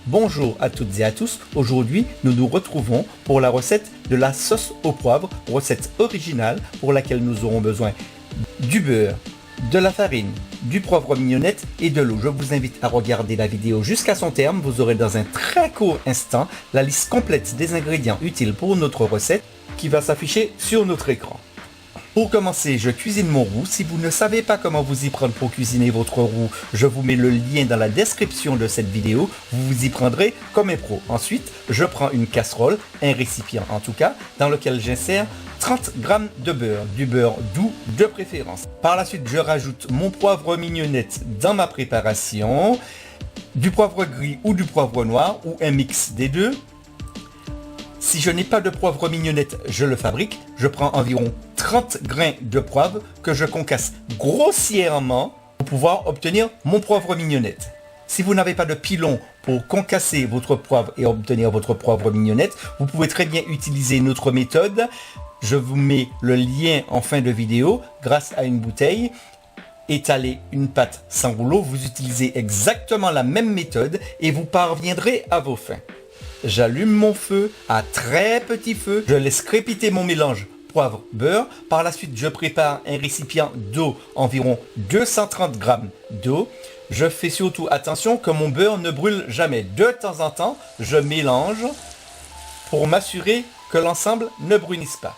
Bonjour à toutes et à tous, aujourd'hui nous nous retrouvons pour la recette de la sauce au poivre, recette originale pour laquelle nous aurons besoin du beurre, de la farine, du poivre mignonnette et de l'eau. Je vous invite à regarder la vidéo jusqu'à son terme, vous aurez dans un très court instant la liste complète des ingrédients utiles pour notre recette qui va s'afficher sur notre écran. Pour commencer, je cuisine mon roux. Si vous ne savez pas comment vous y prendre pour cuisiner votre roux, je vous mets le lien dans la description de cette vidéo. Vous vous y prendrez comme un pro. Ensuite, je prends une casserole, un récipient en tout cas, dans lequel j'insère 30 g de beurre, du beurre doux de préférence. Par la suite, je rajoute mon poivre mignonnette dans ma préparation, du poivre gris ou du poivre noir ou un mix des deux. Si je n'ai pas de poivre mignonnette, je le fabrique. Je prends environ 30 grains de poivre que je concasse grossièrement pour pouvoir obtenir mon poivre mignonnette. Si vous n'avez pas de pilon pour concasser votre poivre et obtenir votre poivre mignonnette, vous pouvez très bien utiliser notre méthode. Je vous mets le lien en fin de vidéo. Grâce à une bouteille, étaler une pâte sans rouleau, vous utilisez exactement la même méthode et vous parviendrez à vos fins. J'allume mon feu à très petit feu, je laisse crépiter mon mélange poivre-beurre. Par la suite, je prépare un récipient d'eau, environ 230 g d'eau. Je fais surtout attention que mon beurre ne brûle jamais. De temps en temps, je mélange pour m'assurer que l'ensemble ne brunisse pas.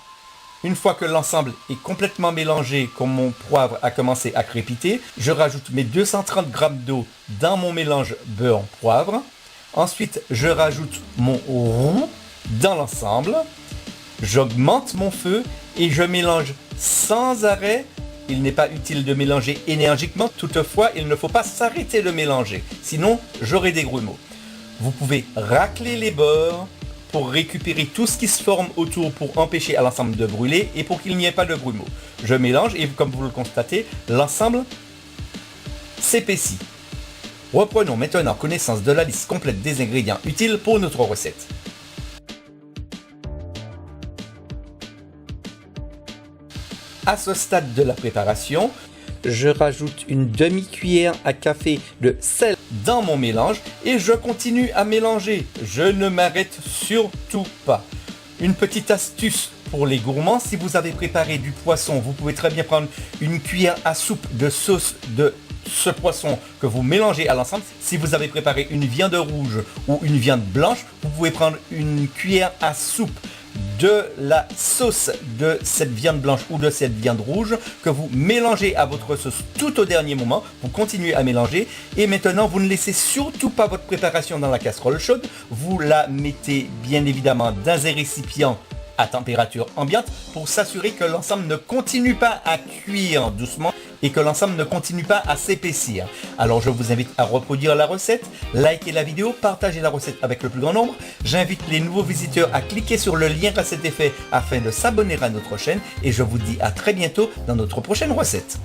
Une fois que l'ensemble est complètement mélangé, comme mon poivre a commencé à crépiter, je rajoute mes 230 g d'eau dans mon mélange beurre-poivre. Ensuite, je rajoute mon roux dans l'ensemble. J'augmente mon feu et je mélange sans arrêt. Il n'est pas utile de mélanger énergiquement. Toutefois, il ne faut pas s'arrêter de mélanger. Sinon, j'aurai des grumeaux. Vous pouvez racler les bords pour récupérer tout ce qui se forme autour pour empêcher à l'ensemble de brûler et pour qu'il n'y ait pas de grumeaux. Je mélange et comme vous le constatez, l'ensemble s'épaissit. Reprenons maintenant connaissance de la liste complète des ingrédients utiles pour notre recette. À ce stade de la préparation, je rajoute une demi-cuillère à café de sel dans mon mélange et je continue à mélanger. Je ne m'arrête surtout pas. Une petite astuce pour les gourmands, si vous avez préparé du poisson, vous pouvez très bien prendre une cuillère à soupe de sauce de ce poisson que vous mélangez à l'ensemble. Si vous avez préparé une viande rouge ou une viande blanche, vous pouvez prendre une cuillère à soupe de la sauce de cette viande blanche ou de cette viande rouge que vous mélangez à votre sauce tout au dernier moment. Vous continuez à mélanger et maintenant vous ne laissez surtout pas votre préparation dans la casserole chaude. Vous la mettez bien évidemment dans un récipient à température ambiante pour s'assurer que l'ensemble ne continue pas à cuire doucement et que l'ensemble ne continue pas à s'épaissir. Alors je vous invite à reproduire la recette, likez la vidéo, partagez la recette avec le plus grand nombre. J'invite les nouveaux visiteurs à cliquer sur le lien à cet effet afin de s'abonner à notre chaîne et je vous dis à très bientôt dans notre prochaine recette.